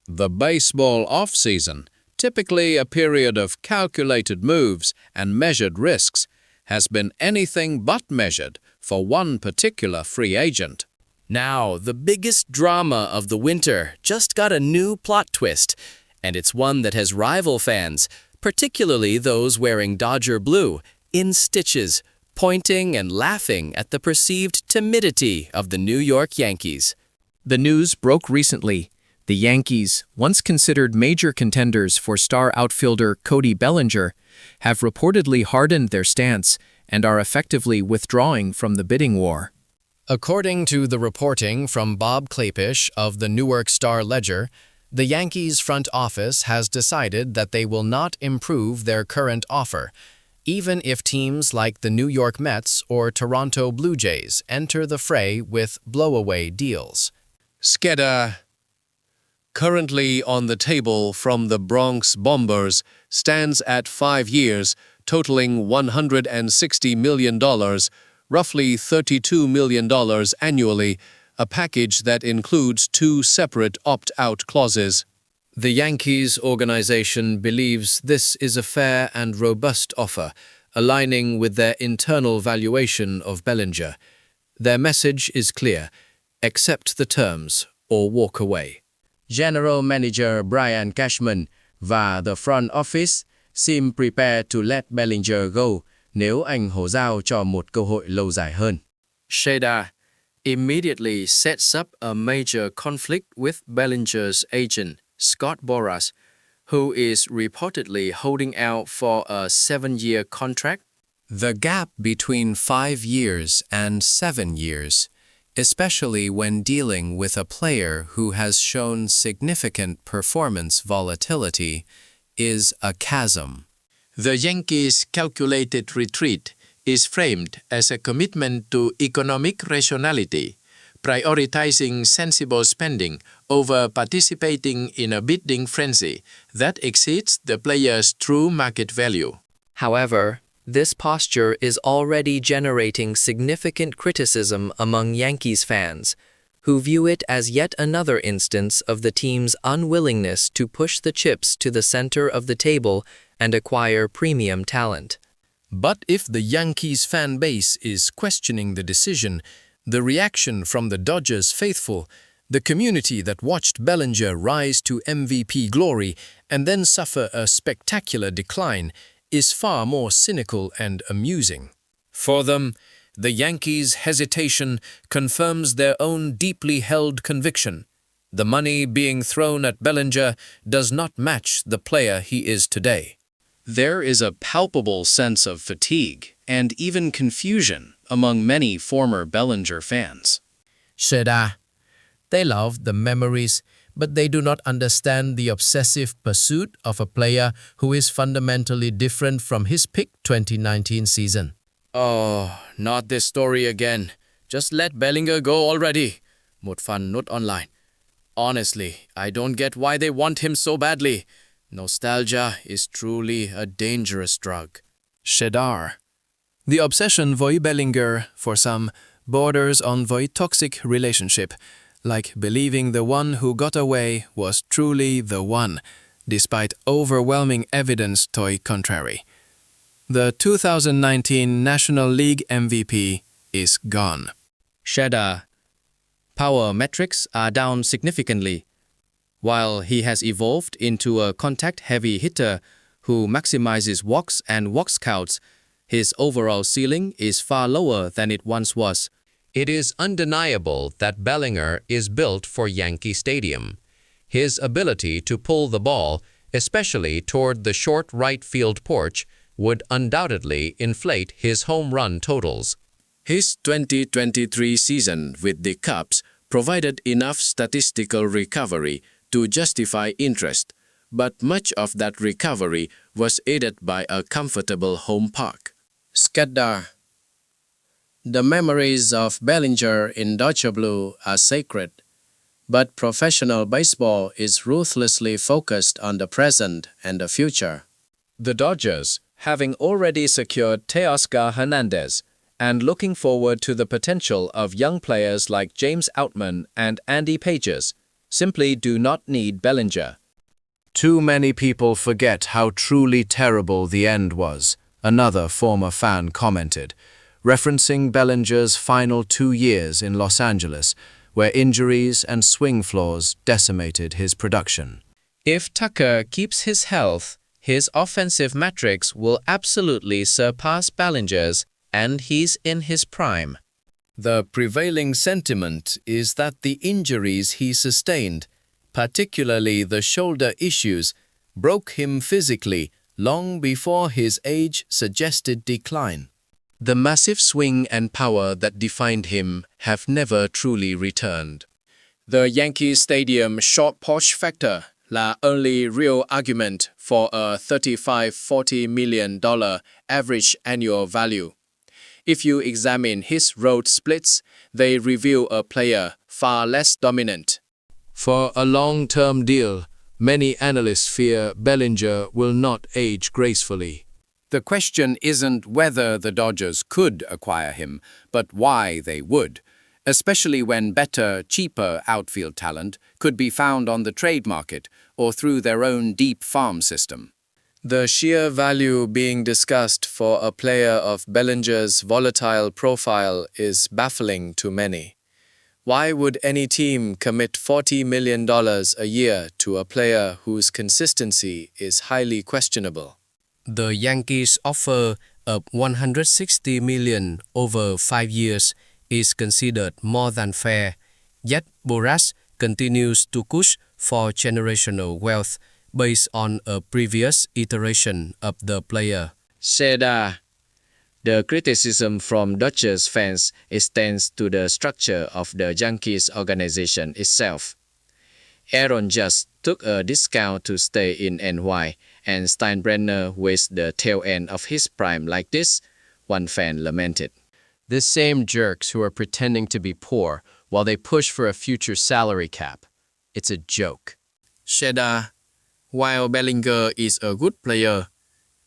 The baseball off-season, typically a period of calculated moves and measured risks, has been anything but measured for one particular free agent. Now, the biggest drama of the winter just got a new plot twist, and it's one that has rival fans, particularly those wearing Dodger blue, in stitches, pointing and laughing at the perceived timidity of the New York Yankees. The news broke recently. The Yankees, once considered major contenders for star outfielder Cody Bellinger, have reportedly hardened their stance and are effectively withdrawing from the bidding war. According to the reporting from Bob Klapisch of the Newark Star-Ledger, the Yankees front office has decided that they will not improve their current offer, even if teams like the New York Mets or Toronto Blue Jays enter the fray with blowaway deals. Skeda, currently on the table from the Bronx Bombers, stands at 5 years, totaling $160 million, roughly $32 million annually, a package that includes 2 separate opt-out clauses. The Yankees organization believes this is a fair and robust offer, aligning with their internal valuation of Bellinger. Their message is clear: accept the terms or walk away. General Manager Brian Cashman và the front office seem prepared to let Bellinger go nếu anh hổ giao cho một cơ hội lâu dài hơn. Sheda immediately sets up a major conflict with Bellinger's agent, Scott Boras, who is reportedly holding out for a 7-year contract. The gap between 5 years and 7 years, especially when dealing with a player who has shown significant performance volatility, is a chasm. The Yankees' calculated retreat is framed as a commitment to economic rationality, prioritizing sensible spending over participating in a bidding frenzy that exceeds the player's true market value. However, this posture is already generating significant criticism among Yankees fans, who view it as yet another instance of the team's unwillingness to push the chips to the center of the table and acquire premium talent. But if the Yankees fan base is questioning the decision, the reaction from the Dodgers faithful, the community that watched Bellinger rise to MVP glory and then suffer a spectacular decline, is far more cynical and amusing. For them, the Yankees' hesitation confirms their own deeply held conviction. The money being thrown at Bellinger does not match the player he is today. There is a palpable sense of fatigue and even confusion among many former Bellinger fans. Sheda, they love the memories, but they do not understand the obsessive pursuit of a player who is fundamentally different from his peak 2019 season. Oh, not this story again. Just let Bellinger go already. Một fan note online. Honestly, I don't get why they want him so badly. Nostalgia is truly a dangerous drug. Shedar. The obsession với Bellinger, for some, borders on với toxic relationship, like believing the one who got away was truly the one, despite overwhelming evidence to contrary. The 2019 National League MVP is gone. Sheda, power metrics are down significantly. While he has evolved into a contact-heavy hitter who maximizes walks and walk counts, his overall ceiling is far lower than it once was. It is undeniable that Bellinger is built for Yankee Stadium. His ability to pull the ball, especially toward the short right field porch, would undoubtedly inflate his home run totals. His 2023 season with the Cubs provided enough statistical recovery to justify interest, but much of that recovery was aided by a comfortable home park. Skeda, the memories of Bellinger in Dodger blue are sacred, but professional baseball is ruthlessly focused on the present and the future. The Dodgers, having already secured Teoscar Hernandez, and looking forward to the potential of young players like James Outman and Andy Pages, simply do not need Bellinger. Too many people forget how truly terrible the end was, another former fan commented, referencing Bellinger's final 2 years in Los Angeles, where injuries and swing flaws decimated his production. If Tucker keeps his health, his offensive metrics will absolutely surpass Bellinger's, and he's in his prime. The prevailing sentiment is that the injuries he sustained, particularly the shoulder issues, broke him physically long before his age suggested decline. The massive swing and power that defined him have never truly returned. The Yankee Stadium short porch factor là only real argument for a $35–40 million average annual value. If you examine his road splits, they reveal a player far less dominant. For a long-term deal, many analysts fear Bellinger will not age gracefully. The question isn't whether the Dodgers could acquire him, but why they would, especially when better, cheaper outfield talent could be found on the trade market or through their own deep farm system. The sheer value being discussed for a player of Bellinger's volatile profile is baffling to many. Why would any team commit $40 million a year to a player whose consistency is highly questionable? The Yankees' offer of $160 million over 5 years is considered more than fair, yet Boras continues to push for generational wealth based on a previous iteration of the player. Seda. The criticism from Dodgers fans extends to the structure of the Yankees organization itself. Aaron just took a discount to stay in NY, and Steinbrenner wastes the tail end of his prime like this, one fan lamented. The same jerks who are pretending to be poor while they push for a future salary cap. It's a joke. Sheda, while Bellinger is a good player,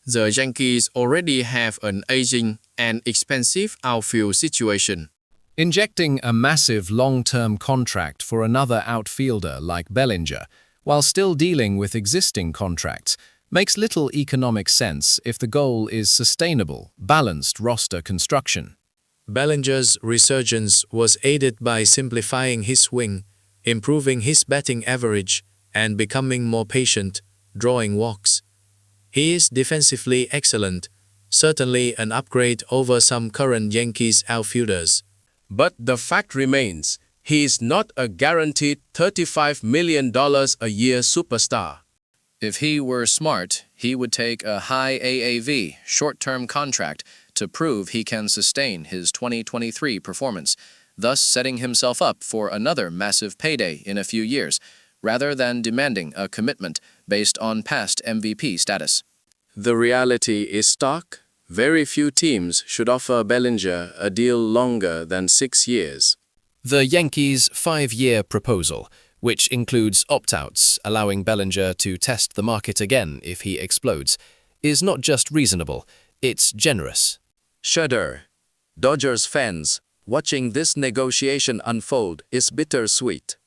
the Yankees already have an aging and expensive outfield situation. Injecting a massive long-term contract for another outfielder like Bellinger, while still dealing with existing contracts, makes little economic sense if the goal is sustainable, balanced roster construction. Bellinger's resurgence was aided by simplifying his swing, improving his batting average, and becoming more patient, drawing walks. He is defensively excellent, certainly an upgrade over some current Yankees outfielders. But the fact remains, he is not a guaranteed $35 million a year superstar. If he were smart, he would take a high AAV, short-term contract to prove he can sustain his 2023 performance, thus setting himself up for another massive payday in a few years, rather than demanding a commitment based on past MVP status. The reality is stark. Very few teams should offer Bellinger a deal longer than 6 years. The Yankees' 5-year proposal, which includes opt-outs allowing Bellinger to test the market again if he explodes, is not just reasonable, it's generous. Shudder. Dodgers fans, watching this negotiation unfold is bittersweet.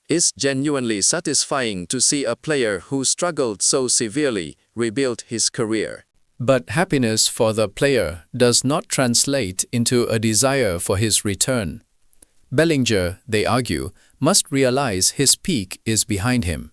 It's genuinely satisfying to see a player who struggled so severely rebuild his career. But happiness for the player does not translate into a desire for his return. Bellinger, they argue, must realize his peak is behind him.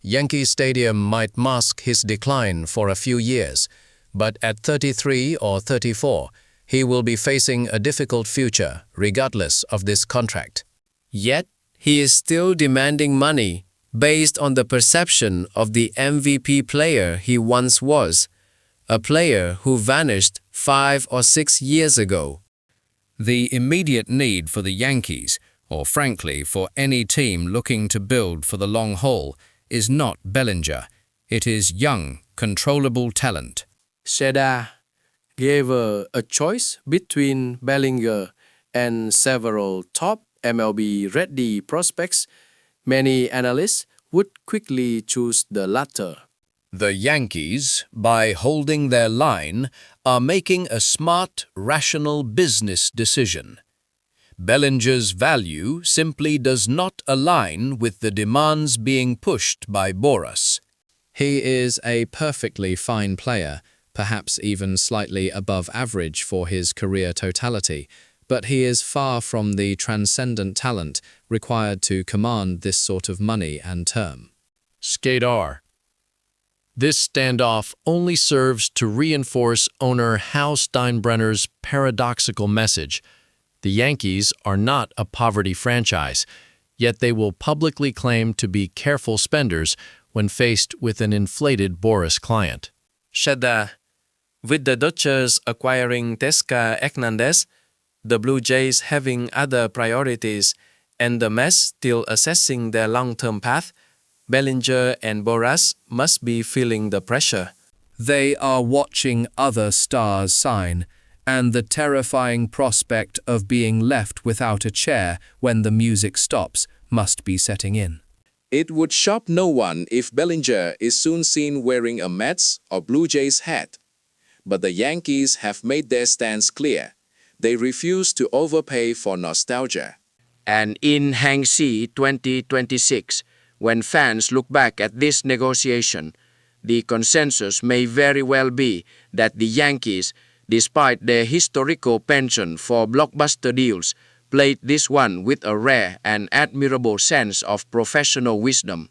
Yankee Stadium might mask his decline for a few years, but at 33 or 34, he will be facing a difficult future regardless of this contract. Yet, he is still demanding money based on the perception of the MVP player he once was, a player who vanished 5 or 6 years ago. The immediate need for the Yankees, or frankly for any team looking to build for the long haul, is not Bellinger. It is young, controllable talent. Sheda gave a choice between Bellinger and several top MLB-ready prospects. Many analysts would quickly choose the latter. The Yankees, by holding their line, are making a smart, rational business decision. Bellinger's value simply does not align with the demands being pushed by Boras. He is a perfectly fine player, perhaps even slightly above average for his career totality, but he is far from the transcendent talent required to command this sort of money and term. Skadar. This standoff only serves to reinforce owner Hal Steinbrenner's paradoxical message. The Yankees are not a poverty franchise, yet they will publicly claim to be careful spenders when faced with an inflated Boras client. Shada. With the Dodgers acquiring Teoscar Hernandez, the Blue Jays having other priorities, and the Mets still assessing their long-term path, Bellinger and Boras must be feeling the pressure. They are watching other stars sign, and the terrifying prospect of being left without a chair when the music stops must be setting in. It would shock no one if Bellinger is soon seen wearing a Mets or Blue Jays hat. But the Yankees have made their stance clear. They refuse to overpay for nostalgia. And in Hangxi 2026, when fans look back at this negotiation, the consensus may very well be that the Yankees, despite their historical penchant for blockbuster deals, played this one with a rare and admirable sense of professional wisdom.